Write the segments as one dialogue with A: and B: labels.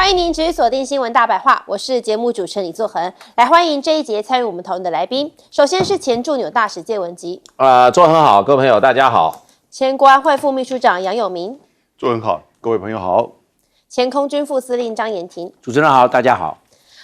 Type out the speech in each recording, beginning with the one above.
A: 欢迎您持续锁定新闻大白话，我是节目主持人李作恒，来欢迎这一节参与我们讨论的来宾。首先是前驻纽大使谢文吉，
B: 作恒好，各位朋友大家好。
A: 前国安会副秘书长杨永明，
C: 作恒好，各位朋友好。
A: 前空军副司令张延廷，
D: 主持人好，大家好。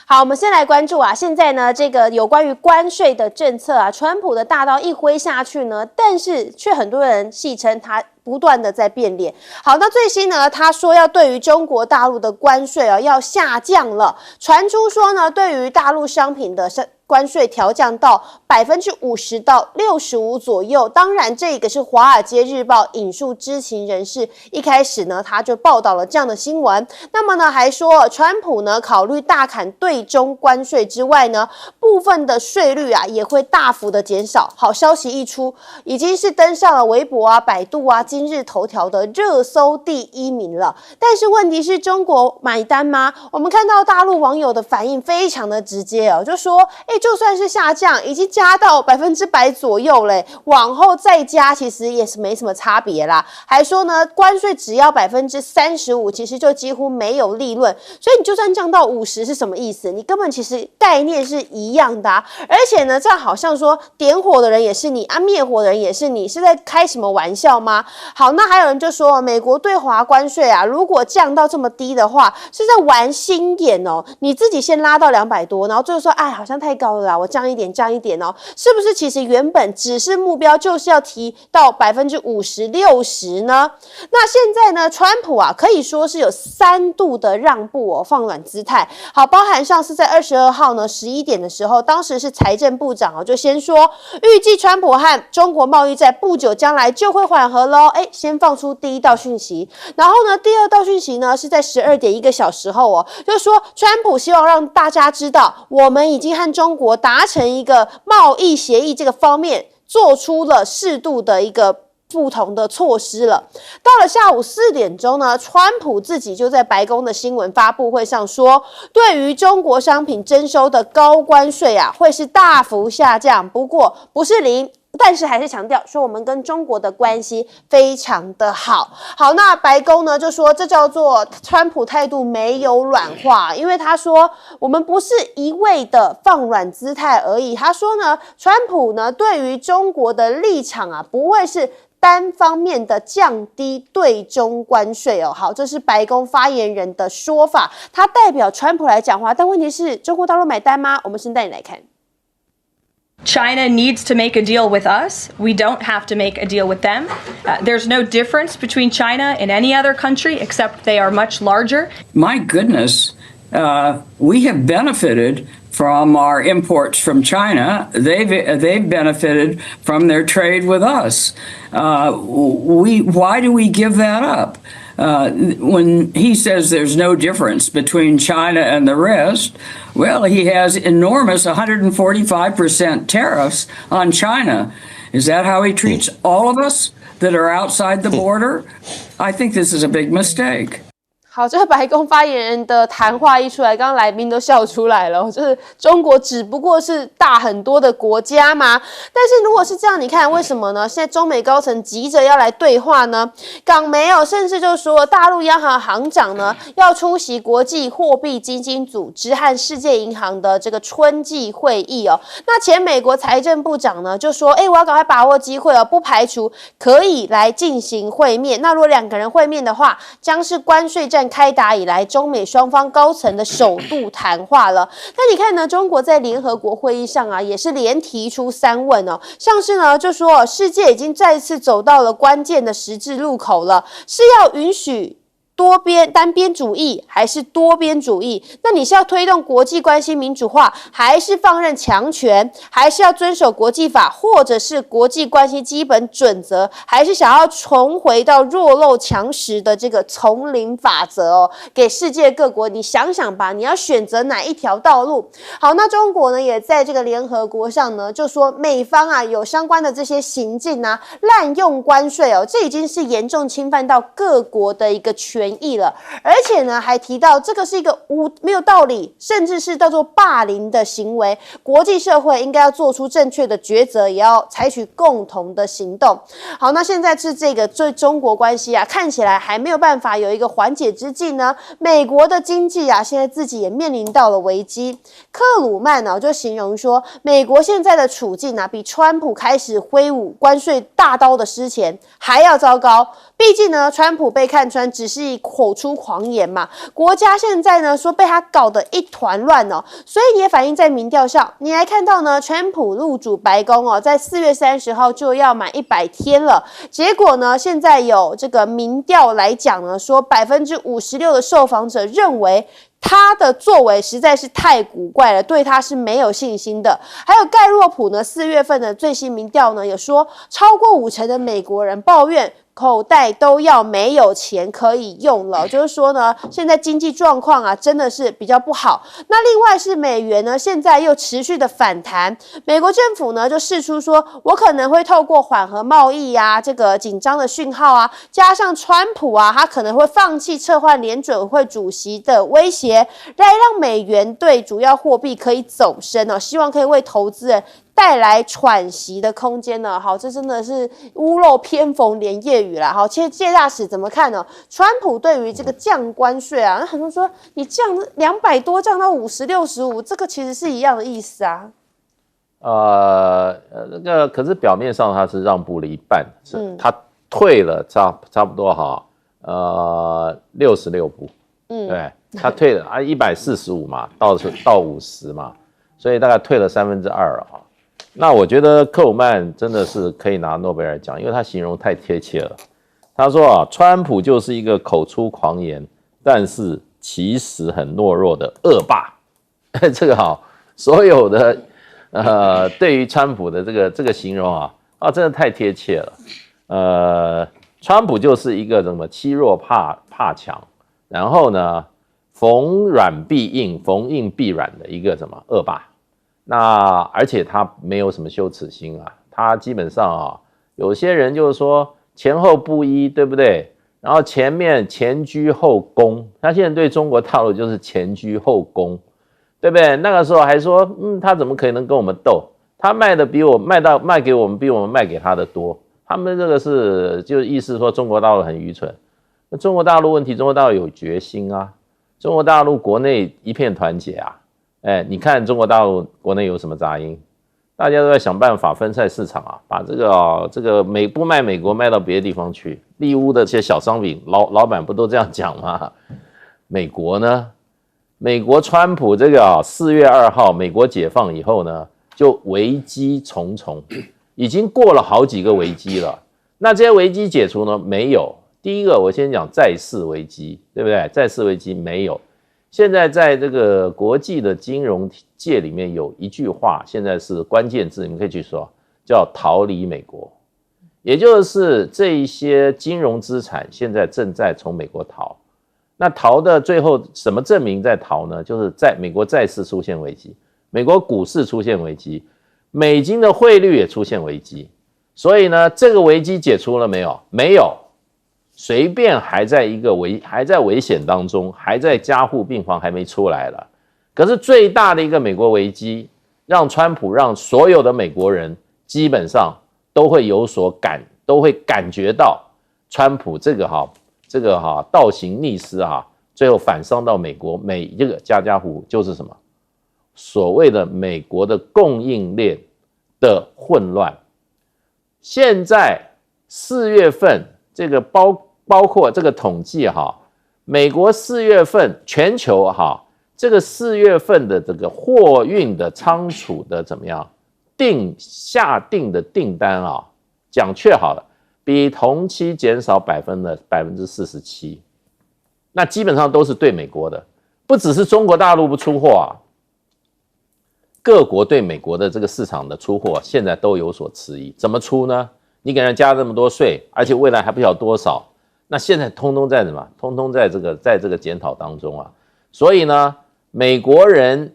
A: 好，我们先来关注现在呢，这个有关于关税的政策川普的大刀一挥下去呢，但是却很多人戏称他不断的在变脸。好，那最新呢，他说要对于中国大陆的关税要下降了，传出说呢，对于大陆商品的关税调降到50%到65%左右。当然，这个是《华尔街日报》引述知情人士，一开始呢，他就报道了这样的新闻。那么呢，还说川普呢考虑大砍对中关税之外呢，部分的税率也会大幅的减少。好消息一出，已经是登上了微博百度今日头条的热搜第1名了。但是问题是中国买单吗？我们看到大陆网友的反应非常的直接就说就算是下降，已经加到100%左右嘞，往后再加其实也是没什么差别啦。还说呢，关税只要35%，其实就几乎没有利润。所以你就算降到50%是什么意思？你根本其实概念是一样的而且呢，这样好像说点火的人也是你灭火的人也是你，是在开什么玩笑吗？好，那还有人就说，美国对华关税如果降到这么低的话，是在玩心眼你自己先拉到200多，然后最后说好像太高了啦，我降一点是不是其实原本只是目标就是要提到50%、60%呢？那现在呢，川普可以说是有3度的让步放软姿态。好，包含上是在22号呢11点的时候，当时是财政部长就先说，预计川普和中国贸易战不久将来就会缓和咯。先放出第一道讯息，然后呢，第二道讯息呢是在12点1个小时后就是说川普希望让大家知道，我们已经和中国达成一个贸易协议，这个方面做出了适度的一个不同的措施了。到了下午4点钟呢，川普自己就在白宫的新闻发布会上说，对于中国商品征收的高关税会是大幅下降，不过不是0，但是还是强调说我们跟中国的关系非常的好。好，那白宫呢就说这叫做川普态度没有软化，因为他说我们不是一味的放软姿态而已。他说呢，川普呢对于中国的立场不会是单方面的降低对中关税好，这是白宫发言人的说法，他代表川普来讲话。但问题是中国大陆买单吗？我们先带你来看。
E: China needs to make a deal with us. We don't have to make a deal with them. There's no difference between China and any other country except they are much larger.
F: My goodness, we have benefited from our imports from China. They've benefited from their trade with us. Why do we give that up? When he says there's no difference between China and the rest, well, he has enormous 145% tariffs on China. Is that how he treats all of us that are outside the border? I think this is a big mistake.
A: 好，这个白宫发言人的谈话一出来，刚刚来宾都笑出来了。就是中国只不过是大很多的国家嘛，但是如果是这样，你看为什么呢？现在中美高层急着要来对话呢？港媒甚至就说，大陆央行行长呢要出席国际货币基金组织和世界银行的这个春季会议那前美国财政部长呢就说，我要赶快把握机会不排除可以来进行会面。那如果2个人会面的话，将是关税战开打以来中美双方高层的首度谈话了。那你看呢，中国在联合国会议上也是连提出3问像是呢就说世界已经再次走到了关键的十字路口了，是要允许单边主义还是多边主义？那你是要推动国际关系民主化，还是放任强权？还是要遵守国际法，或者是国际关系基本准则？还是想要重回到弱肉强食的这个丛林法则给世界各国你想想吧，你要选择哪一条道路？好，那中国呢也在这个联合国上呢就说美方有相关的这些行径滥用关税这已经是严重侵犯到各国的一个权权益了，而且呢还提到这个是一个没有道理，甚至是叫做霸凌的行为，国际社会应该要做出正确的抉择，也要采取共同的行动。好，那现在是这个对中国关系啊，看起来还没有办法有一个缓解之际呢，美国的经济啊，现在自己也面临到了危机。克鲁曼呢就形容说，美国现在的处境啊，比川普开始挥舞关税大刀的之前还要糟糕。毕竟呢，川普被看穿只是以口出狂言嘛，国家现在呢说被他搞得一团乱哦，所以也反映在民调上。你来看到呢，川普入主白宫哦，在4月30号就要满100天了，结果呢，现在有这个民调来讲呢，说56%的受访者认为他的作为实在是太古怪了，对他是没有信心的。还有盖洛普呢，4月份的最新民调呢，有说超过50%的美国人抱怨口袋都要没有钱可以用了，就是说呢，现在经济状况啊真的是比较不好。那另外是美元呢，现在又持续的反弹，美国政府呢就释出说，我可能会透过缓和贸易啊，这个紧张的讯号啊，加上川普啊，他可能会放弃撤换联准会主席的威胁，来让美元对主要货币可以走升哦，希望可以为投资人带来喘息的空间呢。好，这真的是屋漏偏逢连夜雨啦。好，谢大使怎么看呢？川普对于这个降关税啊，那很多人说你降200多降到50、65，这个其实是一样的意思啊。
B: 那个可是表面上他是让步了一半，他退了差不多66步，对，他退了145嘛，到50嘛，所以大概退了2/3了哈。那我觉得克鲁曼真的是可以拿诺贝尔奖，因为他形容太贴切了。他说啊，川普就是一个口出狂言，但是其实很懦弱的恶霸。这个好，所有的对于川普的这个形容啊，真的太贴切了。川普就是一个什么欺弱怕强，然后呢逢软必硬，逢硬必软的一个什么恶霸。那而且他没有什么羞耻心啊，他基本上啊，有些人就是说前后不一，对不对？然后前居后恭，他现在对中国大陆就是前居后恭，对不对？那个时候还说，他怎么可能跟我们斗？他卖给我们比我们卖给他的多。他们这个是就是意思说中国大陆很愚蠢。那中国大陆问题，中国大陆有决心啊，中国大陆国内一片团结啊。你看中国大陆国内有什么杂音？大家都在想办法分散市场啊，把这个不卖美国卖到别的地方去。利乌的这些小商品老板不都这样讲吗？美国呢？美国川普这个4月2号美国解放以后呢，就危机重重，已经过了好几个危机了。那这些危机解除呢？没有。第一个我先讲债市危机，对不对？债市危机没有。现在在这个国际的金融界里面有一句话，现在是关键字，你们可以去说，叫逃离美国。也就是这一些金融资产现在正在从美国逃。那逃的最后什么证明在逃呢？就是在美国债市出现危机，美国股市出现危机，美金的汇率也出现危机。所以呢，这个危机解除了没有？没有。随便还在危险当中，还在加护病房，还没出来了。可是最大的一个美国危机，让川普让所有的美国人基本上都会都会感觉到川普这个倒行逆施最后反伤到美国每一个家户户，就是什么所谓的美国的供应链的混乱。现在4月份这个包括这个统计美国4月份全球这个4月份的这个货运的仓储的怎么样下定的订单讲确好了，比同期减少47%，那基本上都是对美国的，不只是中国大陆不出货各国对美国的这个市场的出货现在都有所迟疑。怎么出呢？你给人加这么多税，而且未来还不晓得多少，那现在通通在什么？通通在这个检讨当中所以呢，美国人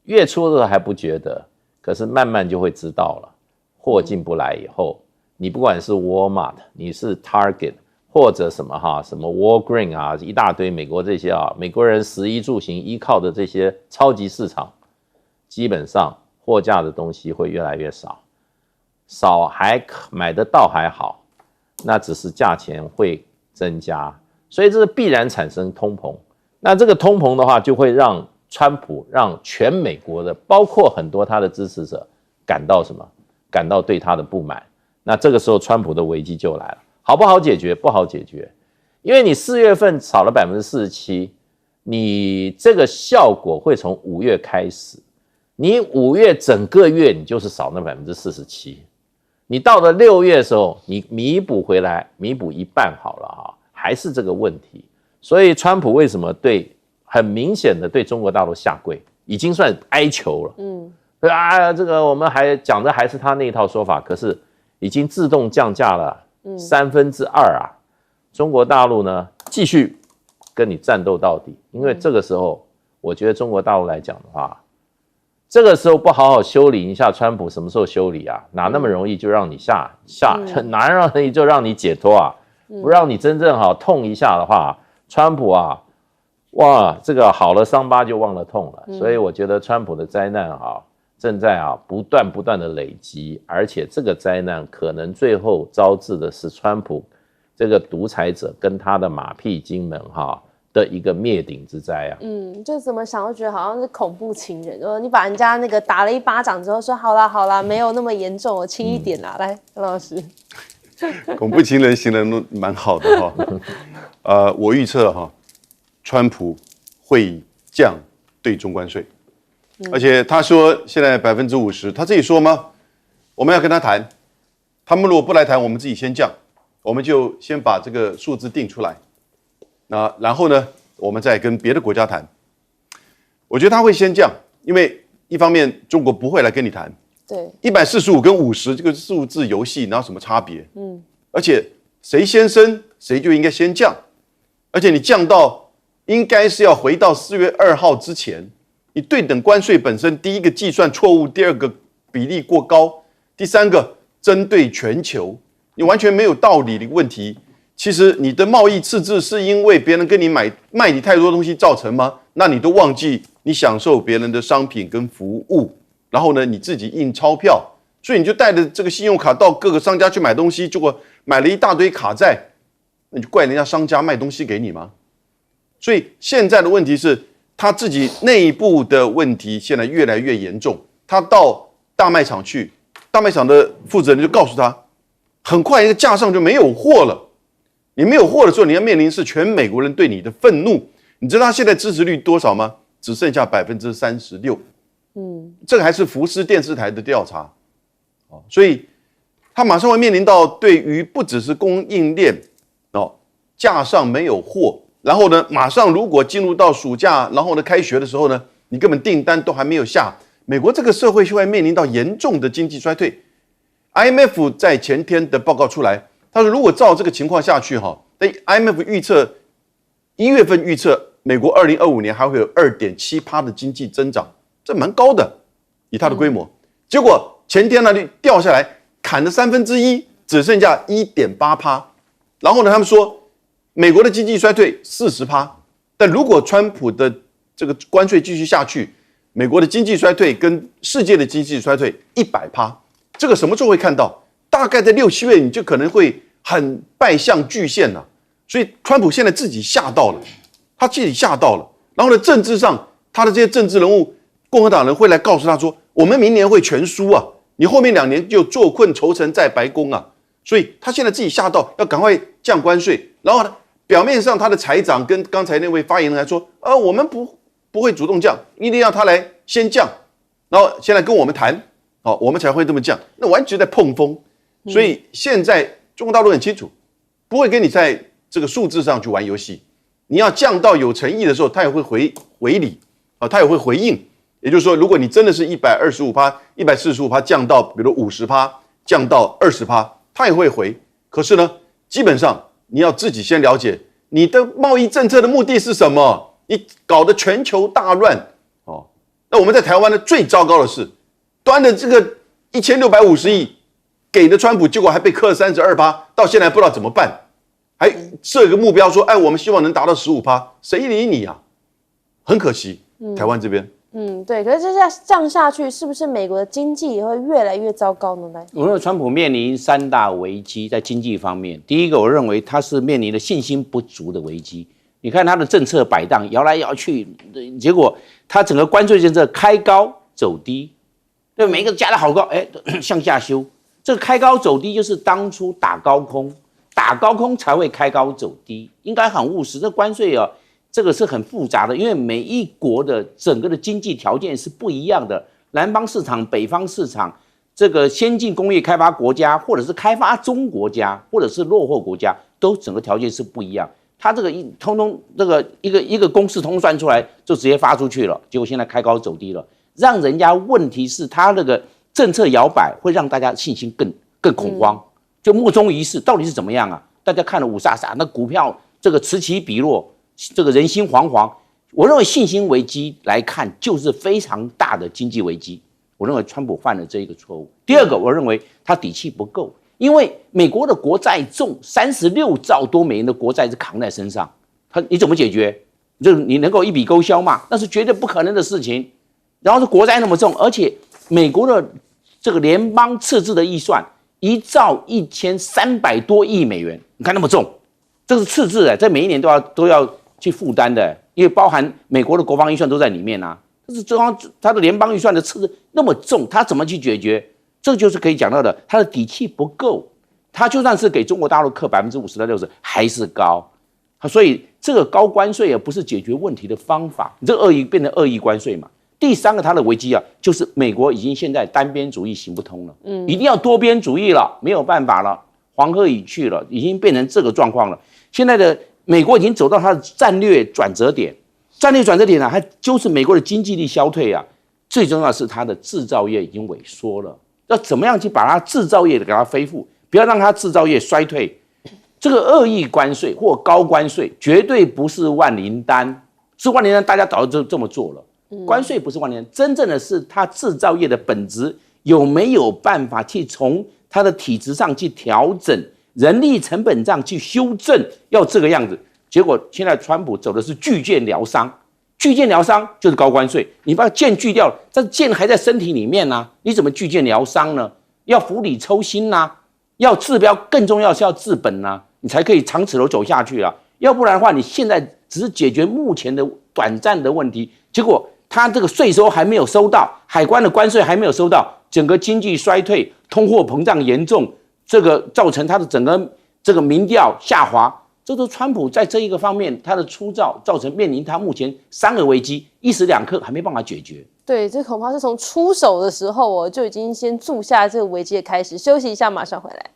B: 月初的时候还不觉得，可是慢慢就会知道了。货进不来以后，你不管是 Walmart， 你是 Target，或者什么什么 Walgreen 啊，一大堆美国这些美国人食衣住行依靠的这些超级市场，基本上货架的东西会越来越少，还买得到还好，那只是价钱会增加，所以这是必然产生通膨。那这个通膨的话，就会让川普让全美国的，包括很多他的支持者感到什么？感到对他的不满。那这个时候川普的危机就来了，好不好解决？不好解决，因为你4月份少了47%，你这个效果会从5月开始，你5月整个月你就是少那47%，你到了6月的时候，你弥补回来，弥补一半好了还是这个问题。所以川普为什么很明显的对中国大陆下跪，已经算哀求了。这个我们还讲的还是他那一套说法，可是已经自动降价了2/3啊。中国大陆呢继续跟你战斗到底，因为这个时候我觉得中国大陆来讲的话，这个时候不好好修理一下川普，什么时候修理啊？哪那么容易就让你哪容易就让你解脱啊？不让你真正痛一下的话，川普哇，这个好了伤疤就忘了痛了。所以我觉得川普的灾难正在不断的累积，而且这个灾难可能最后招致的是川普这个独裁者跟他的马屁精们的一个灭顶之灾啊。
A: 就怎么想都觉得好像是恐怖情人，你把人家那个打了一巴掌之后说好啦，没有那么严重，我轻一点啦。来，杨老师，
C: 恐怖情人形容蛮好的我预测川普会降对中关税。而且他说现在50%，他自己说吗？我们要跟他谈，他们如果不来谈，我们自己先降，我们就先把这个数字定出来，然后呢，我们再跟别的国家谈。我觉得他会先降，因为一方面中国不会来跟你谈，
A: 对
C: ，145跟50这个数字游戏哪有什么差别？而且谁先升，谁就应该先降，而且你降到应该是要回到4月2号之前。你对等关税本身，第一个计算错误，第二个比例过高，第三个针对全球，你完全没有道理的问题。其实你的贸易赤字是因为别人跟你卖你太多东西造成吗？那你都忘记你享受别人的商品跟服务，然后呢你自己印钞票，所以你就带着这个信用卡到各个商家去买东西，结果买了一大堆卡债，那你就怪人家商家卖东西给你吗？所以现在的问题是，他自己内部的问题现在越来越严重。他到大卖场去，大卖场的负责人就告诉他，很快一个架上就没有货了。你没有货的时候，你要面临是全美国人对你的愤怒。你知道他现在支持率多少吗？只剩下36%。这个还是福斯电视台的调查。所以他马上会面临到对于不只是供应链架上没有货。然后呢，马上如果进入到暑假，然后呢开学的时候呢，你根本订单都还没有下，美国这个社会就会面临到严重的经济衰退。IMF 在前天的报告出来，他说如果照这个情况下去IMF 预测1月份预测美国2025年还会有2.7% 的经济增长，这蛮高的，以它的规模。结果前天呢就掉下来，砍了1/3，只剩下1.8%。然后呢，他们说美国的经济衰退40%，但如果川普的这个关税继续下去，美国的经济衰退跟世界的经济衰退100%。这个什么时候会看到？大概在6、7月，你就可能会很败相巨现了。所以川普现在自己吓到了，他自己吓到了。然后呢，政治上他的这些政治人物，共和党人会来告诉他说，我们明年会全输啊，你后面2年就坐困愁城在白宫啊。所以他现在自己吓到，要赶快降关税。然后呢，表面上他的财长跟刚才那位发言人还说，我们不会主动降，一定要他来先降，然后先来跟我们谈，我们才会这么降。那完全在碰风。所以现在中国大陆很清楚，不会跟你在这个数字上去玩游戏。你要降到有诚意的时候，他也会回礼，他也会回应。也就是说，如果你真的是125%、145%降到，比如50%，降到20%，他也会回。可是呢，基本上你要自己先了解你的贸易政策的目的是什么。你搞得全球大乱那我们在台湾呢，最糟糕的是端的这个1650亿给的川普，结果还被克了32%，到现在不知道怎么办，还设一个目标说，哎，我们希望能达到15%，谁理你啊？很可惜，台湾这边。
A: 对，可是这样下去，是不是美国的经济也会越来越糟糕呢？
D: 我认为川普面临3大危机，在经济方面，第一个，我认为他是面临了信心不足的危机。你看他的政策摆荡，摇来摇去，结果他整个关税政策开高走低，对，每一个加的好高，向下修。这个开高走低就是当初打高空才会开高走低，应该很务实。这关税啊，这个是很复杂的，因为每一国的整个的经济条件是不一样的，南方市场、北方市场，这个先进工业开发国家，或者是开发中国家，或者是落后国家，都整个条件是不一样。它这个通这个一个公式通算出来就直接发出去了，结果现在开高走低了，让人家问题是它那个政策摇摆会让大家信心更恐慌，就莫衷一是，到底是怎么样啊？大家看了五煞煞，那股票这个此起彼落，这个人心惶惶。我认为信心危机来看，就是非常大的经济危机。我认为川普犯了这一个错误。第二个，我认为他底气不够。因为美国的国债重36兆多美元的国债是扛在身上，你怎么解决？就是你能够一笔勾销吗？那是绝对不可能的事情。然后是国债那么重，而且美国的这个联邦赤字的预算1兆1300多亿美元，你看那么重，这是赤字这每一年都要去负担的，因为包含美国的国防预算都在里面啊。但是他的联邦预算的赤字那么重，他怎么去解决？这就是可以讲到的，他的底气不够，他就算是给中国大陆课50%到60%还是高，所以这个高关税也不是解决问题的方法，这恶意变成恶意关税嘛。第三个它的危机啊，就是美国已经现在单边主义行不通了，一定要多边主义了，没有办法了，黄河已去了，已经变成这个状况了。现在的美国已经走到它的战略转折点，呢，它就是美国的经济力消退啊，最重要的是它的制造业已经萎缩了。要怎么样去把它制造业给它恢复，不要让它制造业衰退。这个恶意关税或高关税绝对不是万灵丹，是万灵丹大家早就这么做了。关税不是万灵丹，真正的是它制造业的本质有没有办法去从它的体制上去调整，人力成本上去修正，要这个样子。结果现在川普走的是巨舰疗伤。巨舰疗伤就是高关税，你把剑锯掉了，但剑还在身体里面啊，你怎么巨舰疗伤呢？要釜底抽薪啊，要治标，更重要是要治本啊，你才可以长此走下去啊。要不然的话，你现在只是解决目前的短暂的问题，结果他这个税收还没有收到，海关的关税还没有收到，整个经济衰退，通货膨胀严重，这个造成他的整个这个民调下滑。这都川普在这一个方面，他的粗糙造成面临他目前3个危机，一时两刻还没办法解决。
A: 对，这恐怕是从出手的时候就已经先铸下这个危机的开始。休息一下，马上回来。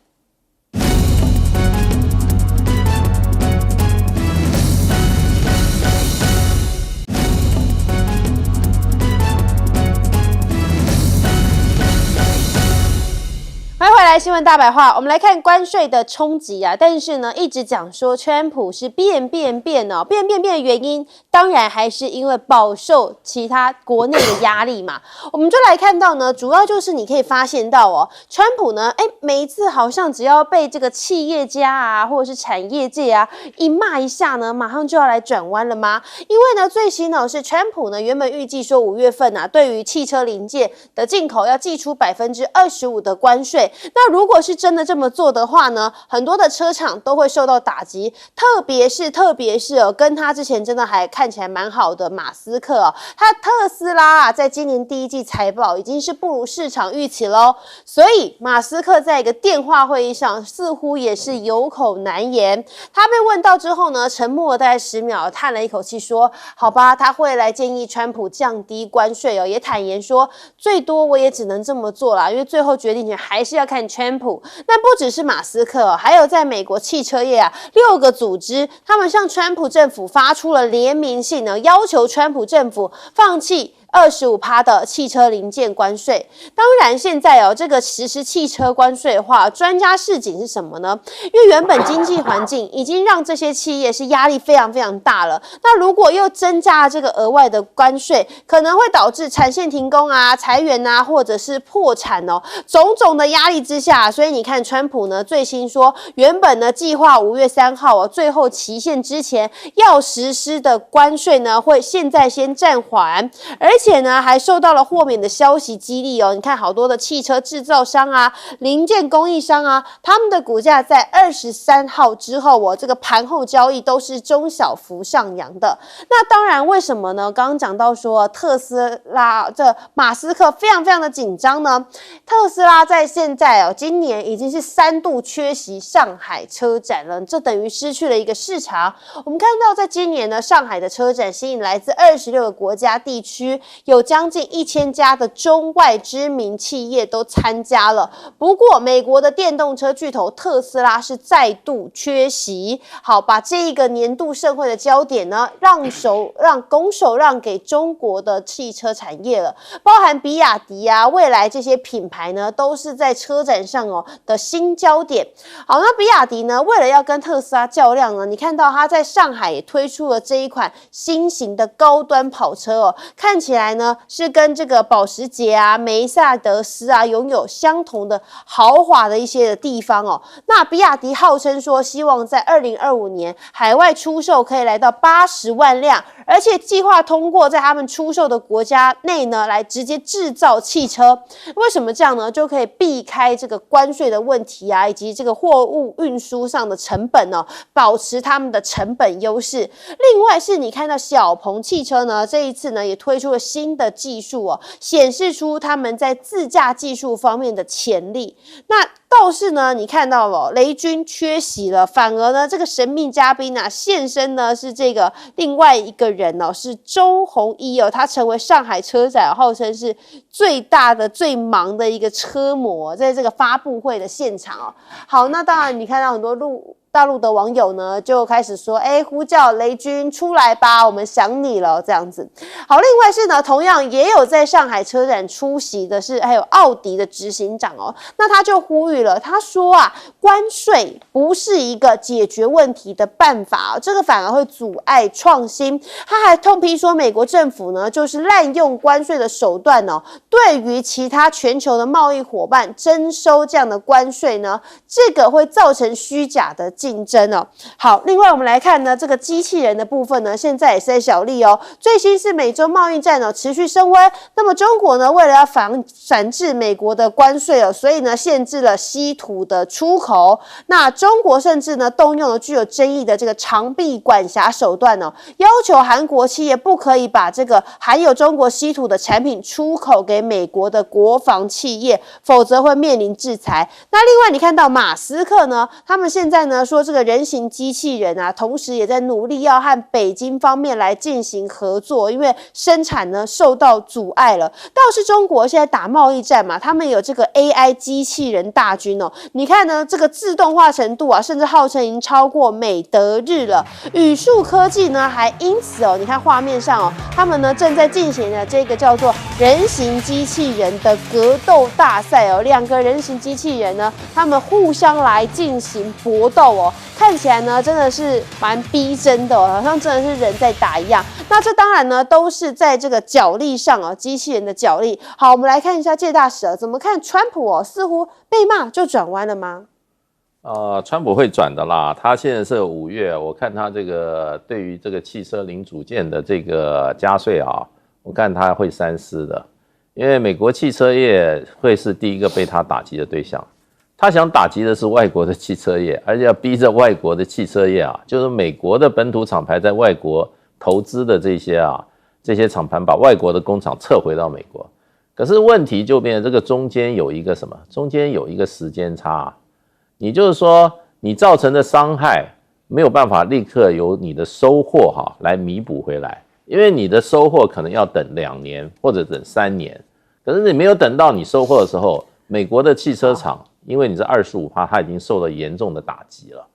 A: 欢迎回来，新闻大白话。我们来看关税的冲击啊，但是呢，一直讲说川普是变的原因，当然还是因为饱受其他国内的压力嘛。我们就来看到呢，主要就是你可以发现到川普呢，每一次好像只要被这个企业家啊，或者是产业界啊一骂一下呢，马上就要来转弯了吗？因为呢，最新呢是川普呢原本预计说5月份啊，对于汽车零件的进口要祭出25%的关税。那如果是真的这么做的话呢，很多的车厂都会受到打击，特别是跟他之前真的还看起来蛮好的马斯克他特斯拉啊，在今年第1季财报已经是不如市场预期咯，所以马斯克在一个电话会议上似乎也是有口难言。他被问到之后呢，沉默了大概10秒，叹了一口气说：“好吧，他会来建议川普降低关税也坦言说最多我也只能这么做啦，因为最后决定权还是要看川普。”那不只是马斯克还有在美国汽车业啊，6个组织他们向川普政府发出了联名信呢，要求川普政府放弃25%的汽车零件关税。当然，现在这个实施汽车关税的话，专家示警是什么呢？因为原本经济环境已经让这些企业是压力非常非常大了，那如果又增加这个额外的关税，可能会导致产线停工啊、裁员啊，或者是破产种种的压力之下，所以你看，川普呢最新说，原本呢计划5月3号最后期限之前要实施的关税呢，会现在先暂缓，而且呢还受到了豁免的消息激励你看好多的汽车制造商啊、零件供应商啊，他们的股价在23号之后这个盘后交易都是中小幅上扬的。那当然，为什么呢？刚刚讲到说特斯拉这马斯克非常非常的紧张呢？特斯拉在现在今年已经是3度缺席上海车展了，这等于失去了一个市场。我们看到在今年呢，上海的车展吸引来自26个国家地区，有将近1000家的中外知名企业都参加了。不过，美国的电动车巨头特斯拉是再度缺席，好，把这一个年度盛会的焦点呢，拱手让给中国的汽车产业了，包含比亚迪啊、蔚来这些品牌呢，都是在车展上的新焦点。好，那比亚迪呢，为了要跟特斯拉较量呢，你看到它在上海也推出了这一款新型的高端跑车看起来呢是跟这个保时捷啊、梅赛德斯啊拥有相同的豪华的一些的地方那比亚迪号称说，希望在2025年海外出售可以来到80万辆，而且计划通过在他们出售的国家内呢，来直接制造汽车。为什么这样呢？就可以避开这个关税的问题啊，以及这个货物运输上的成本保持他们的成本优势。另外是你看到小鹏汽车呢，这一次呢也推出了新的技术显示出他们在自驾技术方面的潜力。那倒是呢，你看到了雷军缺席了，反而呢这个神秘嘉宾现身呢是这个另外一个人是周鸿祎他成为上海车展号称是最大的、最忙的一个车模，在这个发布会的现场好，那当然你看到很多大陆的网友呢就开始说，呼叫雷军出来吧，我们想你了这样子。好，另外是呢，同样也有在上海车展出席的是还有奥迪的执行长那他就呼吁了，他说关税不是一个解决问题的办法这个反而会阻碍创新。他还痛批说，美国政府呢就是滥用关税的手段对于其他全球的贸易伙伴征收这样的关税呢，这个会造成虚假的竞争好，另外我们来看呢，这个机器人的部分呢，现在也是在小利最新是美洲贸易战持续升温。那么中国呢，为了要反制美国的关税所以呢，限制了稀土的出口。那中国甚至呢，动用了具有争议的这个长臂管辖手段要求韩国企业不可以把这个含有中国稀土的产品出口给美国的国防企业，否则会面临制裁。那另外你看到马斯克呢，他们现在呢说这个人形机器人同时也在努力要和北京方面来进行合作，因为生产呢受到阻碍了。倒是中国现在打贸易战嘛，他们有这个 AI 机器人大军你看呢，这个自动化程度甚至号称已经超过美德日了。宇树科技呢还因此你看画面上他们呢正在进行的这个叫做人形机器人的格斗大赛2个人形机器人呢，他们互相来进行搏斗看起来呢真的是蛮逼真的好像真的是人在打一样。那这当然呢都是在这个角力上机器人的角力。好，我们来看一下介大使怎么看川普似乎被骂就转弯了吗？
B: 川普会转的啦，他现在是5月，我看他这个对于这个汽车零组件的这个加税我看他会三思的，因为美国汽车业会是第一个被他打击的对象。他想打击的是外国的汽车业，而且要逼着外国的汽车业就是美国的本土厂牌在外国投资的这些厂牌把外国的工厂撤回到美国。可是问题就变成这个中间有一个什么？中间有一个时间差。你就是说你造成的伤害没有办法立刻由你的收获来弥补回来，因为你的收获可能要等2年或者等3年。可是你没有等到你收获的时候，美国的汽车厂因为你是25%，它已经受了严重的打击了。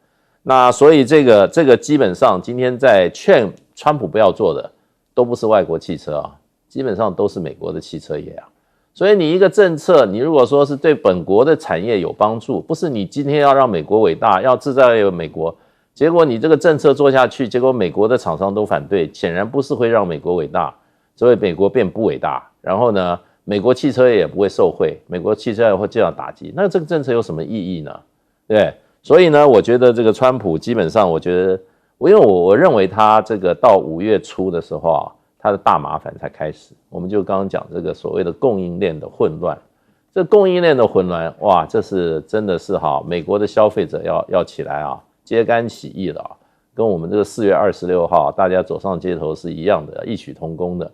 B: 那所以这个基本上今天在劝川普不要做的都不是外国汽车基本上都是美国的汽车业啊。所以你一个政策，你如果说是对本国的产业有帮助，不是你今天要让美国伟大，要制造业美国，结果你这个政策做下去，结果美国的厂商都反对，显然不是会让美国伟大，所以美国变不伟大。然后呢，美国汽车业也不会受惠，美国汽车业会这样打击，那这个政策有什么意义呢？对，所以呢，我觉得这个川普基本上，我觉得，因为我认为他这个到5月初的时候啊，他的大麻烦才开始。我们就刚刚讲这个所谓的供应链的混乱，这供应链的混乱，哇，这是真的是哈，美国的消费者要起来啊，揭竿起义了啊，跟我们这个4月26号大家走上街头是一样的，异曲同工的。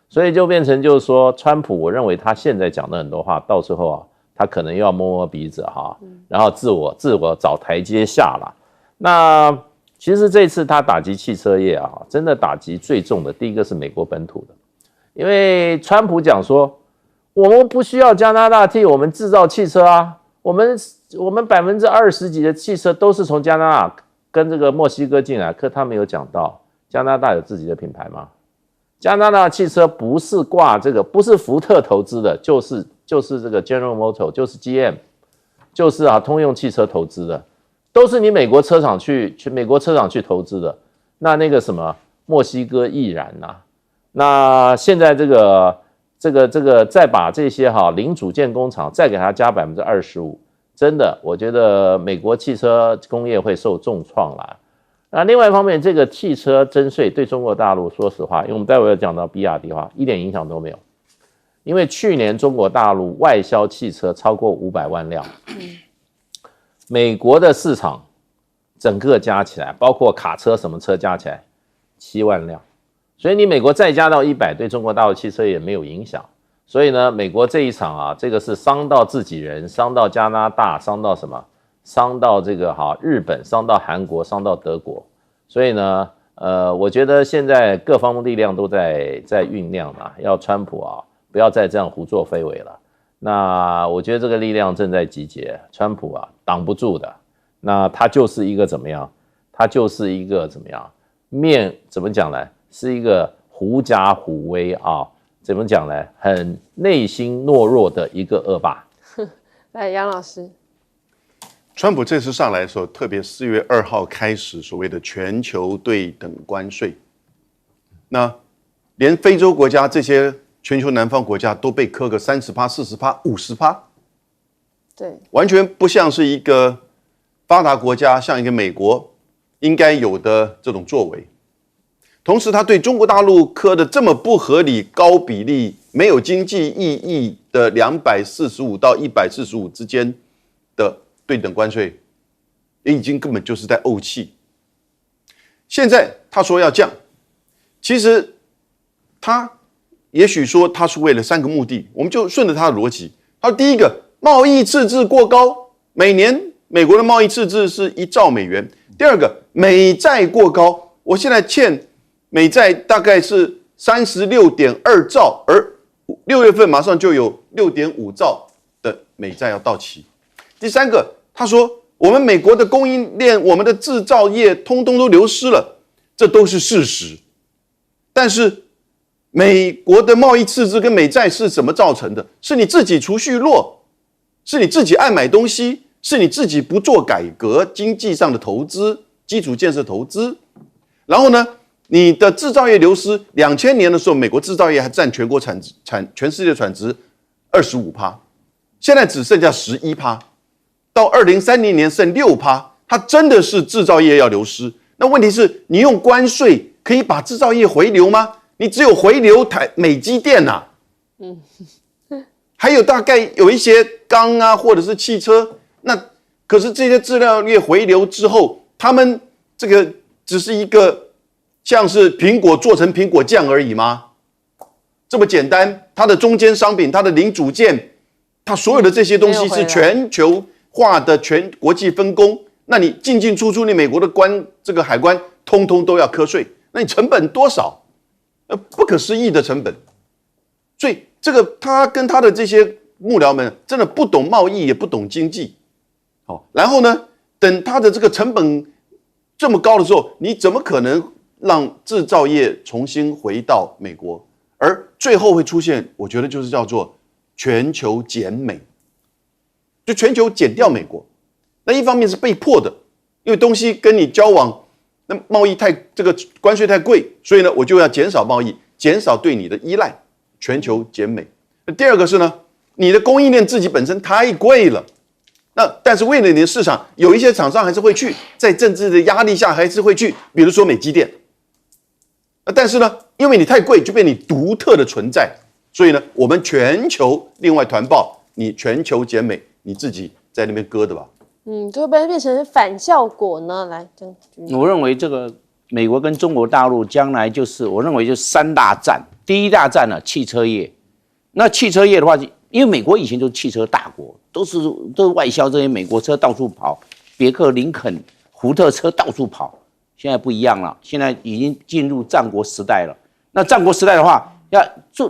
B: 所以就变成就是说，川普，我认为他现在讲的很多话，到时候啊，他可能要摸摸鼻子哈，然后自我找台阶下啦。那其实这次他打击汽车业啊，真的打击最重的，第一个是美国本土的，因为川普讲说，我们不需要加拿大替我们制造汽车啊，我们20%几的汽车都是从加拿大跟这个墨西哥进来，可他没有讲到加拿大有自己的品牌吗？加拿大汽车不是挂这个，不是福特投资的，就是这个 General Motors， 就是 GM， 就是通用汽车投资的，都是你美国车厂去美国车厂去投资的。那个什么墨西哥亦然呐。那现在这个再把这些零组件工厂再给它加25%，真的，我觉得美国汽车工业会受重创啦。那另外一方面，这个汽车征税对中国大陆，说实话，因为我们待会要讲到比亚迪的话，一点影响都没有。因为去年中国大陆外销汽车超过500万辆，美国的市场整个加起来，包括卡车什么车加起来7万辆，所以你美国再加到100，对中国大陆汽车也没有影响。所以呢，美国这一场啊，这个是伤到自己人，伤到加拿大，伤到什么？伤到这个日本，伤到韩国，伤到德国。所以呢，我觉得现在各方的力量都在酝酿嘛，要川普啊不要再这样胡作非为了。那我觉得这个力量正在集结，川普啊挡不住的。那他就是一个怎么样？他就是一个怎么样？怎么讲呢？是一个狐假虎威啊，怎么讲呢？很内心懦弱的一个恶霸。
A: 来，杨老师。
C: 川普这次上来的时候，特别4月2号开始所谓的全球对等关税，那连非洲国家这些全球南方国家都被磕个30%、40%、50%，
A: 对，
C: 完全不像是一个发达国家，像一个美国应该有的这种作为。同时，他对中国大陆磕的这么不合理、高比例、没有经济意义的245到145之间的对等关税，也已经根本就是在怄气。现在他说要降，其实他也许说他是为了3个目的，我们就顺着他的逻辑。他说第一个，贸易赤字过高，每年美国的贸易赤字是1兆美元。第二个，美债过高，我现在欠美债大概是36.2兆，而6月份马上就有6.5兆的美债要到期。第三个，他说我们美国的供应链，我们的制造业通通都流失了，这都是事实。但是美国的贸易赤字跟美债是怎么造成的？是你自己储蓄弱，是你自己爱买东西，是你自己不做改革，经济上的投资，基础建设投资。然后呢，你的制造业流失，2000年的时候，美国制造业还占全国全世界产值25%，现在只剩下11%。到2030年剩6%，它真的是制造业要流失。那问题是，你用关税可以把制造业回流吗？你只有回流美积电呐，还有大概有一些钢啊，或者是汽车。那可是这些制造业回流之后，他们这个只是一个像是苹果做成苹果酱而已吗？这么简单？它的中间商品，它的零组件，它所有的这些东西是全球化的全国际分工，那你进出你美国的这个海关通通都要课税，那你成本多少？不可思议的成本。所以这个他跟他的这些幕僚们真的不懂贸易，也不懂经济。好，然后呢，等他的这个成本这么高的时候，你怎么可能让制造业重新回到美国？而最后会出现，我觉得就是叫做全球减美，就全球减掉美国。那一方面是被迫的，因为东西跟你交往，那贸易这个关税太贵，所以呢我就要减少贸易，减少对你的依赖，全球减美。那第二个是呢，你的供应链自己本身太贵了。那但是为了你的市场，有一些厂商还是会去，在政治的压力下还是会去，比如说美积电。但是呢，因为你太贵，就变你独特的存在，所以呢，我们全球另外团报，你全球减美，你自己在那边割的吧？
A: 就会变成反效果呢？来，
D: 我认为这个美国跟中国大陆将来就是我认为就是3大战，第一大战呢，汽车业。那汽车业的话，因为美国以前就是汽车大国，都是外销这些美国车到处跑，别克、林肯、福特车到处跑。现在不一样了，现在已经进入战国时代了。那战国时代的话，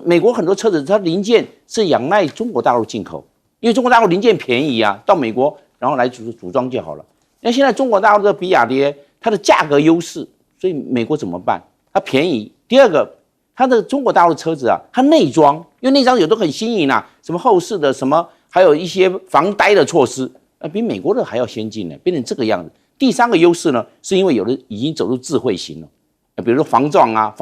D: 美国很多车子它零件是仰赖中国大陆进口，因为中国大陆零件便宜啊，到美国然后来组装就好了。那现在中国大陆的比亚迪，它的价格优势，所以美国怎么办？它便宜。第二个，它的中国大陆车子啊，它内装，因为内装有的很新颖啊，什么后视的什么，还有一些防呆的措施，比美国的还要先进呢，变成这个样子。第三个优势呢，是因为有的已经走入智慧型了，比如说防撞啊，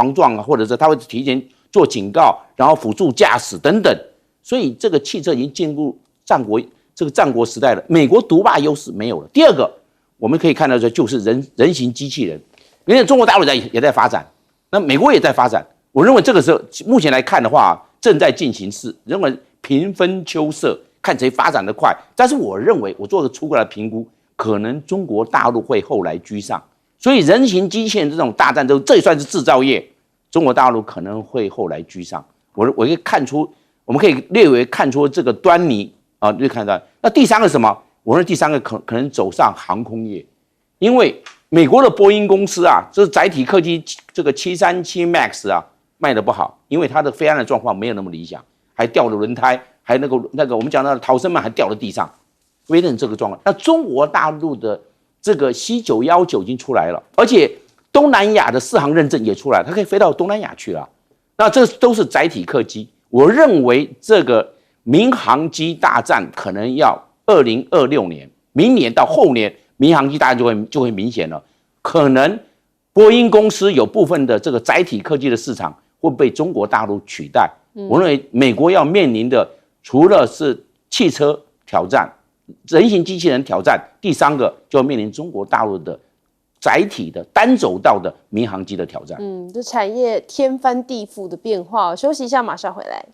D: 或者是它会提前做警告，然后辅助驾驶等等，所以这个汽车已经进入战国时代了。美国独霸优势没有了。第二个，我们可以看到的就是人形机器人，因为中国大陆也在发展，那美国也在发展。我认为这个时候目前来看的话，正在进行式，认为平分秋色，看谁发展得快。但是我认为，我做个粗略的评估，可能中国大陆会后来居上。所以人形机器人这种大战争，这也算是制造业，中国大陆可能会后来居上。我可以看出，我们可以略微看出这个端倪啊，就看到。那第三个什么？我认为第三个可能走上航空业，因为美国的波音公司啊，这载体客机这个737 MAX 啊卖得不好，因为它的飞安的状况没有那么理想，还掉了轮胎，还那个我们讲到的逃生门还掉了地上，威震这个状况。那中国大陆的这个 C919 已经出来了，而且东南亚的4航认证也出来，它可以飞到东南亚去了。那这都是载体客机，我认为这个民航机大战可能要2026年，明年到后年，民航机大战就会明显了。可能波音公司有部分的这个载体客机的市场会被中国大陆取代。我认为美国要面临的除了是汽车挑战、人形机器人挑战，第三个就要面临中国大陆的载体的单走道的民航机的挑战。
A: 这产业天翻地覆的变化。休息一下，马上回来。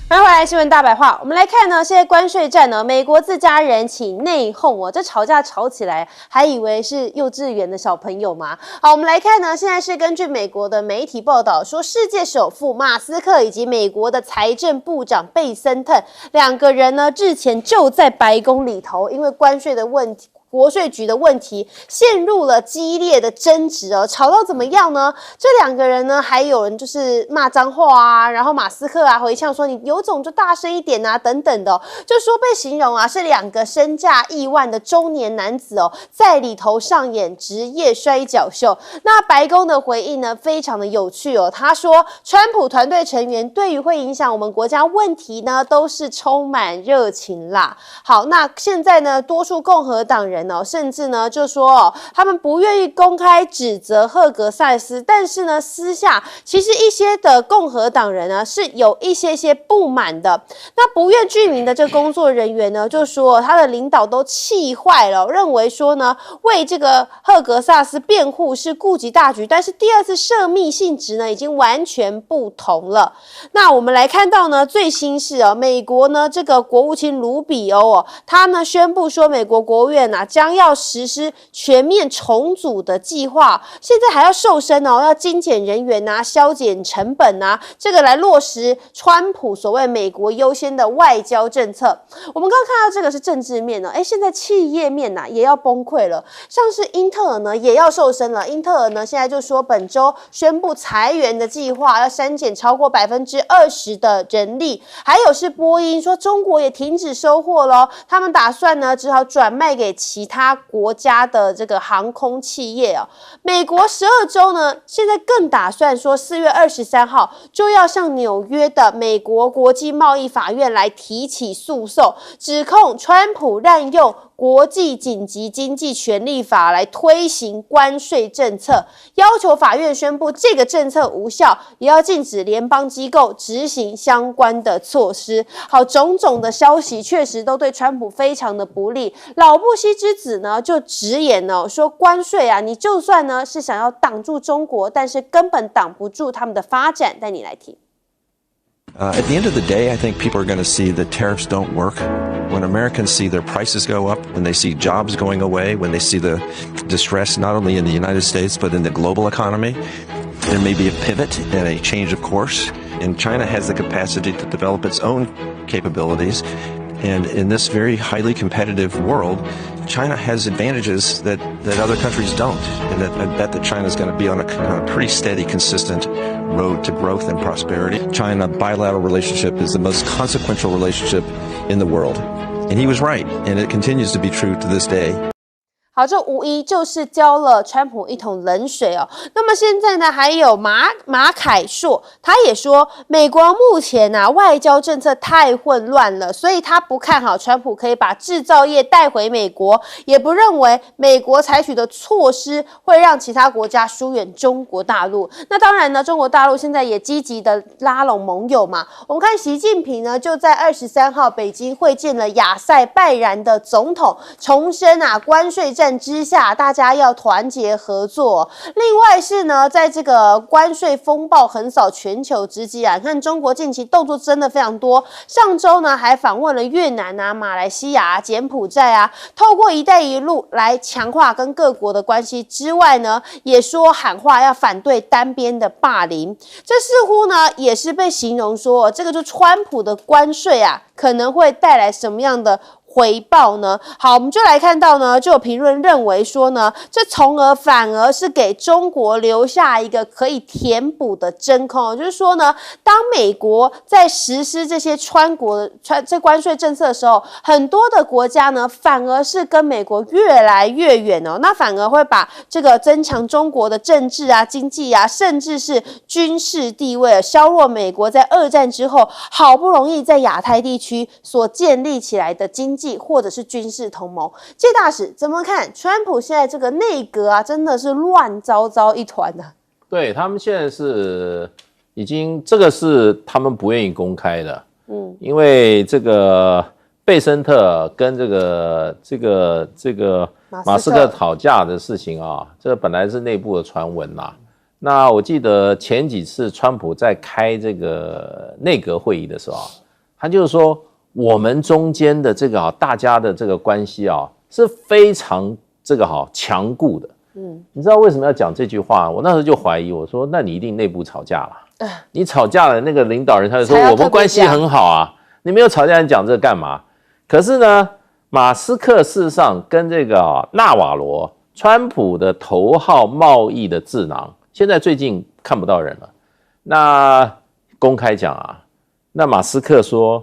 A: 欢迎回来，新闻大白话。我们来看呢，现在关税战呢，美国自家人起内讧这吵架吵起来，还以为是幼稚园的小朋友吗？好，我们来看呢，现在是根据美国的媒体报道说，世界首富马斯克以及美国的财政部长贝森特两个人呢，日前就在白宫里头，因为关税的问题。国税局的问题陷入了激烈的争执吵到怎么样呢？这两个人呢，还有人就是骂脏话啊，然后马斯克啊回呛说你有种就大声一点啊，等等的就说被形容啊是两个身价亿万的中年男子在里头上演职业摔跤秀。那白宫的回应呢，非常的有趣他说，川普团队成员对于会影响我们国家问题呢，都是充满热情啦。好，那现在呢，多数共和党人甚至呢就说他们不愿意公开指责赫格塞斯，但是呢私下其实一些的共和党人呢是有一些不满的。那不愿具名的这工作人员呢就说他的领导都气坏了，认为说呢为这个赫格塞斯辩护是顾及大局，但是第二次涉密性质呢已经完全不同了。那我们来看到呢最新是美国呢这个国务卿卢比欧他呢宣布说美国国务院将要实施全面重组的计划，现在还要瘦身哦，要精简人员啊，削减成本啊，这个来落实川普所谓美国优先的外交政策。我们刚刚看到这个是政治面呢，现在企业面也要崩溃了，像是英特尔呢也要瘦身了，英特尔呢现在就说本周宣布裁员的计划，要删减超过20%的人力，还有是波音说中国也停止收货咯，他们打算呢只好转卖给其他国家的这个航空企业哦。美国12州呢现在更打算说4月23号就要向纽约的美国国际贸易法院来提起诉讼，指控川普滥用国际紧急经济权利法来推行关税政策，要求法院宣布这个政策无效，也要禁止联邦机构执行相关的措施。好，种种的消息确实都对川普非常的不利。老布希之子呢就直言呢说，关税啊，你就算呢是想要挡住中国，但是根本挡不住他们的发展。带你来听。
G: At the end of the day, I think people are going to see that tariffs don't work. When Americans see their prices go up, when they see jobs going away, when they see the distress not only in the United States but in the global economy, there may be a pivot and a change of course. And China has the capacity to develop its own capabilities. And in this very highly competitive world, China has advantages that other countries don't. And I bet that China is going to be on a pretty steady, consistent road to growth and prosperity. China bilateral relationship is the most consequential relationship in the world. And he was right, and it continues to be true to this day.
A: 好，这无疑就是浇了川普一桶冷水哦。那么现在呢，还有马凯硕，他也说，美国目前外交政策太混乱了，所以他不看好川普可以把制造业带回美国，也不认为美国采取的措施会让其他国家疏远中国大陆。那当然呢，中国大陆现在也积极的拉拢盟友嘛。我们看习近平呢，就在23号北京会见了亚塞拜然的总统，重申关税战之下，大家要团结合作。另外是呢，在这个关税风暴横扫全球之际看中国近期动作真的非常多。上周呢，还访问了越南马来西亚柬埔寨透过一带一路来强化跟各国的关系之外呢，也说喊话要反对单边的霸凌。这似乎呢，也是被形容说，这个就川普的关税可能会带来什么样的回报呢？好，我们就来看到呢，就有评论认为说呢，这从而反而是给中国留下一个可以填补的真空，就是说呢，当美国在实施这些这关税政策的时候，很多的国家呢，反而是跟美国越来越远哦，那反而会把这个增强中国的政治经济甚至是军事地位，削弱美国在2战之后好不容易在亚太地区所建立起来的经济或者是军事同盟。谢大使怎么看川普现在这个内阁真的是乱糟糟一团
B: 对，他们现在是已经这个是他们不愿意公开的，因为这个贝森特跟这个马斯克吵架的事情这个本来是内部的传闻那我记得前几次川普在开这个内阁会议的时候他就是说我们中间的这个大家的这个关系是非常这个强固的。你知道为什么要讲这句话？我那时候就怀疑，我说那你一定内部吵架了。你吵架了，那个领导人他就说我们关系很好你没有吵架，你讲这个干嘛？可是呢，马斯克事实上跟这个纳瓦罗，川普的头号贸易的智囊，现在最近看不到人了。那公开讲那马斯克说。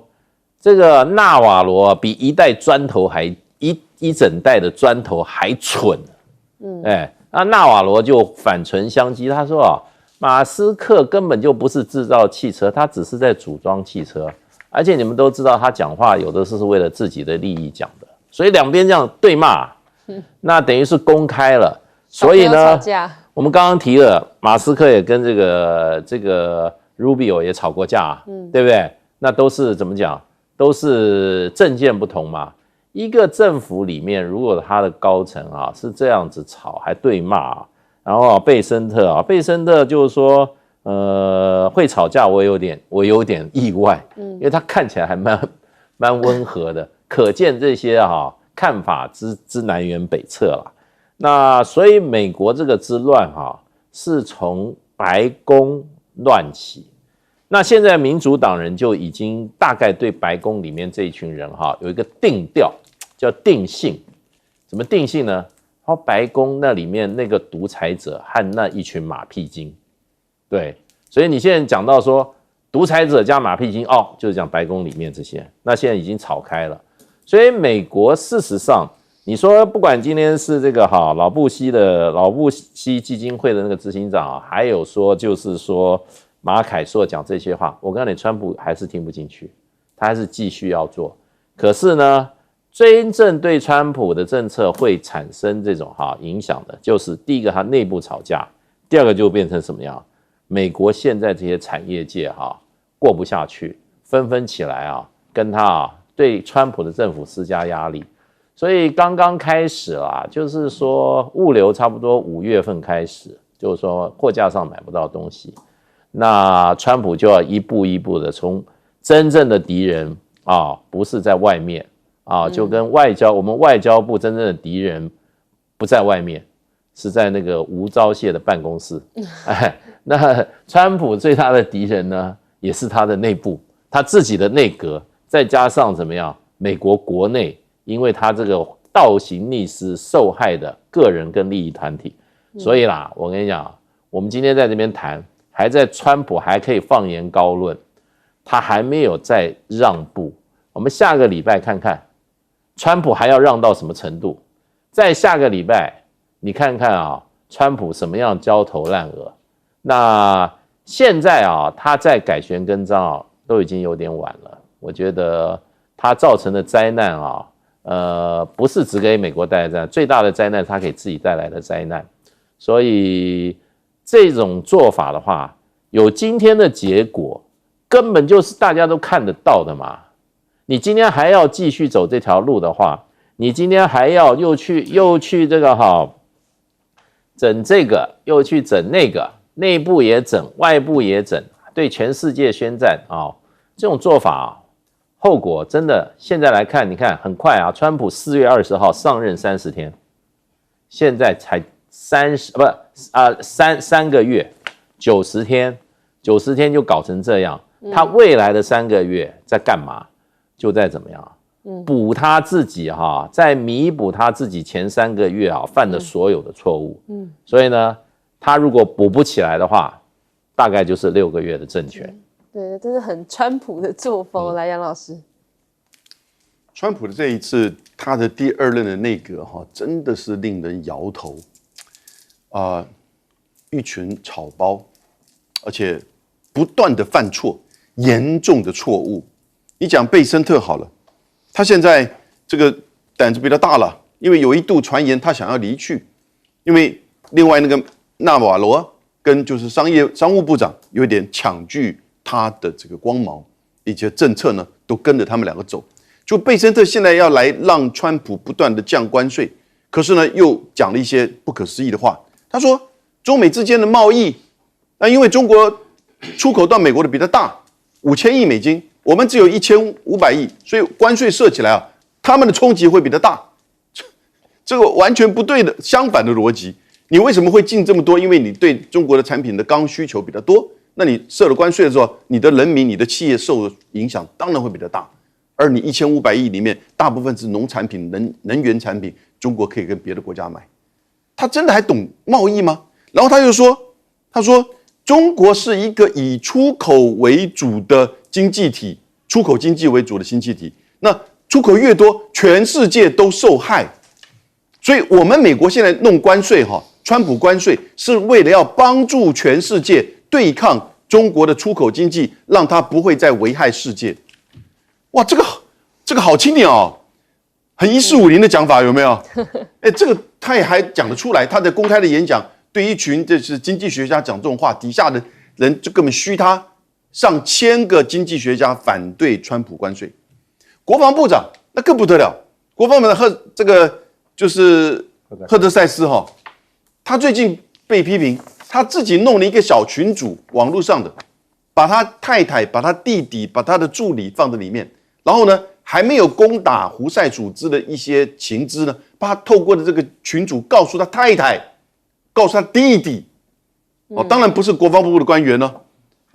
B: 这个纳瓦罗比一袋砖头还一整袋的砖头还蠢，那纳瓦罗就反唇相讥，他说马斯克根本就不是制造汽车，他只是在组装汽车，而且你们都知道他讲话有的是为了自己的利益讲的，所以两边这样对骂，那等于是公开了。所以呢，我们刚刚提了，马斯克也跟这个 Rubio 也吵过架，对不对？那都是怎么讲？都是政见不同嘛。一个政府里面，如果他的高层是这样子吵，还对骂，然后贝森特就是说，会吵架，我有点意外，因为他看起来还蛮温和的，可见这些看法之南辕北辙了。那所以美国这个之乱是从白宫乱起。那现在民主党人就已经大概对白宫里面这一群人有一个定调，叫定性。怎么定性呢？白宫那里面那个独裁者和那一群马屁精，对，所以你现在讲到说独裁者加马屁精，就是讲白宫里面这些，那现在已经吵开了。所以美国事实上，你说不管今天是这个老布希基金会的那个执行长还有说就是说马凯硕讲这些话，我告诉你，川普还是听不进去，他还是继续要做。可是呢，真正对川普的政策会产生这种影响的，就是第一个他内部吵架，第二个就变成什么样？美国现在这些产业界过不下去，纷纷起来跟他对川普的政府施加压力。所以刚刚开始就是说物流差不多5月份开始，就是说货架上买不到东西，那川普就要一步一步的从真正的敌人不是在外面就跟我们外交部真正的敌人不在外面，是在那个吴钊燮的办公室。那川普最大的敌人呢，也是他的内部，他自己的内阁，再加上怎么样，美国国内，因为他这个倒行逆施受害的个人跟利益团体，所以啦，我跟你讲，我们今天在这边谈，还在川普还可以放言高论，他还没有再让步。我们下个礼拜看看川普还要让到什么程度，再下个礼拜你看看川普什么样焦头烂额。那现在他在改弦更张都已经有点晚了。我觉得他造成的灾难不是只给美国带来的灾难，最大的灾难他给自己带来的灾难。所以这种做法的话，有今天的结果，根本就是大家都看得到的嘛。你今天还要继续走这条路的话，你今天还要又去这个整这个，又去整那个，内部也整，外部也整，对全世界宣战这种做法后果真的现在来看，你看很快川普4月20号上任30天，现在才3个月，90天就搞成这样。他未来的3个月在干嘛？就在怎么样补他自己在弥补他自己前3个月犯的所有的错误。所以呢，他如果补不起来的话，大概就是6个月的政权。
A: 对，这是很川普的作风。来，杨老师，
C: 川普的这一次他的第2任的内阁真的是令人摇头一群草包，而且不断的犯错，严重的错误。你讲贝森特好了，他现在这个胆子比较大了，因为有一度传言他想要离去，因为另外那个纳瓦罗跟就是商务部长有点抢据他的这个光芒，以及政策呢都跟着他们2个走。就贝森特现在要来让川普不断的降关税，可是呢又讲了一些不可思议的话。他说中美之间的贸易，因为中国出口到美国的比较大，5000亿美金。我们只有1500亿，所以关税设起来他们的冲击会比较大。这个完全不对的，相反的逻辑。你为什么会进这么多？因为你对中国的产品的刚需求比较多，那你设了关税的时候，你的人民、你的企业受的影响当然会比较大。而你1500亿里面，大部分是农产品、能源产品，中国可以跟别的国家买。他真的还懂贸易吗？然后他说中国是一个以出口为主的经济体，出口经济为主的经济体。那出口越多，全世界都受害。所以我们美国现在弄关税川普关税是为了要帮助全世界对抗中国的出口经济，让它不会再危害世界。哇，这个好青年很1450的讲法有没有？这个他也还讲得出来。他在公开的演讲，对一群就是经济学家讲这种话，底下的人就根本虚他。上千个经济学家反对川普关税。国防部长那更不得了，国防部长这个就是赫德塞斯他最近被批评，他自己弄了一个小群组，网络上的，把他太太、把他弟弟、把他的助理放在里面，然后呢，还没有攻打胡塞组织的一些情资呢，把他透过的这个群主告诉他太太，告诉他弟弟，当然不是国防部的官员呢，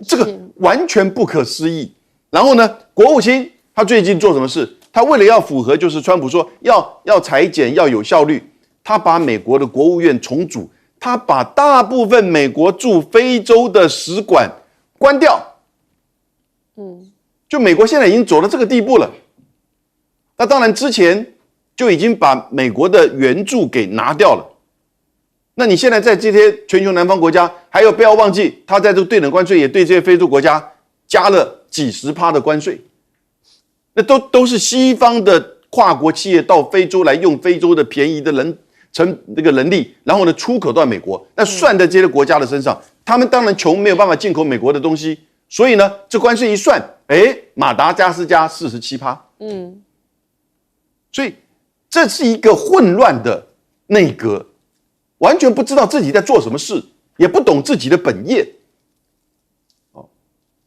C: 这个完全不可思议。然后呢，国务卿他最近做什么事？他为了要符合就是川普说要裁减要有效率，他把美国的国务院重组，他把大部分美国驻非洲的使馆关掉。就美国现在已经走到这个地步了。那当然之前就已经把美国的援助给拿掉了。那你现在在这些全球南方国家，还有不要忘记，他在这个对等关税也对这些非洲国家加了几10%的关税。那都是西方的跨国企业到非洲来用非洲的便宜的人力，然后呢出口到美国，那算在这些国家的身上，他们当然穷，没有办法进口美国的东西，所以呢这关税一算，马达加斯加47%，所以这是一个混乱的内阁，完全不知道自己在做什么事，也不懂自己的本业。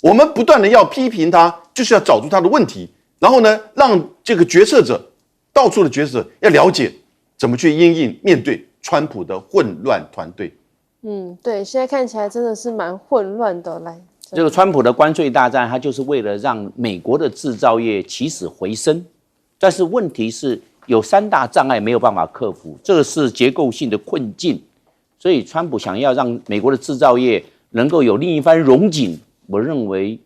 C: 我们不断的要批评他，就是要找出他的问题，然后呢，让这个决策者，到处的决策者要了解怎么去因应面对川普的混乱团队。
A: 对，现在看起来真的是蛮混乱的。来，
D: 这个川普的关税大战，它就是为了让美国的制造业起死回生，但是问题是有3大障碍没有办法克服，这个是结构性的困境，所以川普想要让美国的制造业能够有另一番荣景，我认为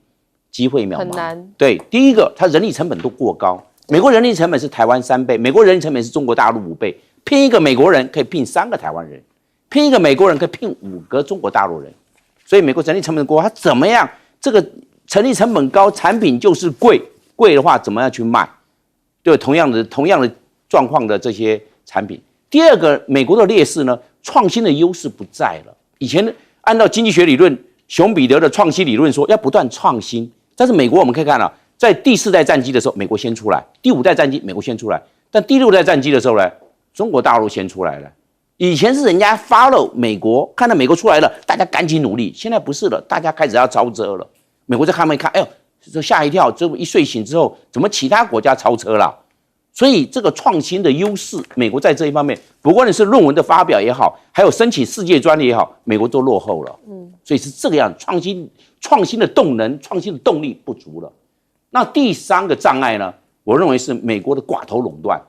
D: 机会渺茫，很难。对，第一个，它人力成本都过高，美国人力成本是台湾3倍，美国人力成本是中国大陆5倍，聘一个美国人可以聘3个台湾人，聘一个美国人可以聘5个中国大陆人，所以美国人力成本高，它怎么样？这个人力成本高，产品就是贵，贵的话怎么样去卖？对，同样的状况的这些产品。第二个，美国的劣势呢，创新的优势不在了。以前按照经济学理论，熊彼得的创新理论说要不断创新，但是美国我们可以看到，在第4代战机的时候，美国先出来；第5代战机，美国先出来；但第6代战机的时候呢，中国大陆先出来了。以前是人家 follow 美国，看到美国出来了，大家赶紧努力。现在不是了，大家开始要超车了。美国在看没看？哎呦，这吓一跳！这一睡醒之后，怎么其他国家超车了？所以这个创新的优势，美国在这一方面，不管你是论文的发表也好，还有申请世界专利也好，美国都落后了。所以是这个样，创新的动能、创新的动力不足了。那第3个障碍呢？我认为是美国的寡头垄断，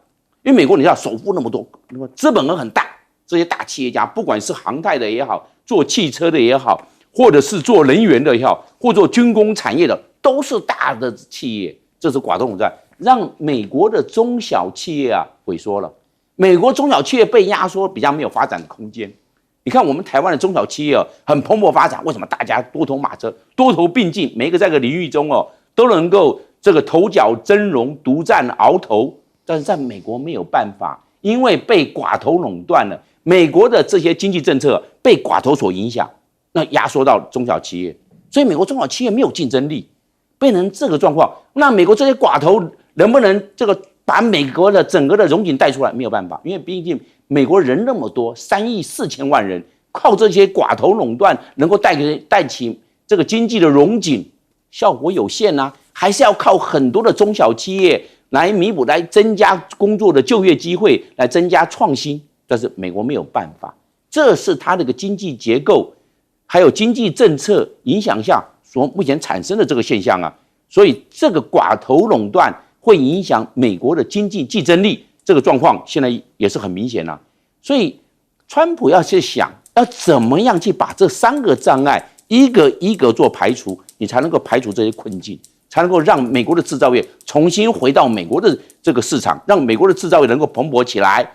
D: 因为美国你知道首富那么多，那么资本额很大。这些大企业家，不管是航太的也好，做汽车的也好，或者是做能源的也好，或做军工产业的，都是大的企业。这是寡头垄断，让美国的中小企业萎缩了。美国中小企业被压缩，比较没有发展的空间。你看我们台湾的中小企业很蓬勃发展，为什么大家多头马车、多头并进，每一个在个领域中都能够这个头角峥嵘、独占鳌头？但是在美国没有办法，因为被寡头垄断了。美国的这些经济政策被寡头所影响，那压缩到中小企业，所以美国中小企业没有竞争力，变成这个状况。那美国这些寡头能不能这个把美国的整个的荣景带出来？没有办法，因为毕竟美国人那么多，3亿4千万人，靠这些寡头垄断能够带起这个经济的荣景，效果有限啊，还是要靠很多的中小企业来弥补，来增加工作的就业机会，来增加创新。但是美国没有办法，这是它的一个经济结构，还有经济政策影响下所目前产生的这个现象啊。所以这个寡头垄断会影响美国的经济竞争力，这个状况现在也是很明显啊。所以川普要去想，要怎么样去把这3个障碍一个一个做排除，你才能够排除这些困境，才能够让美国的制造业重新回到美国的这个市场，让美国的制造业能够蓬勃起来。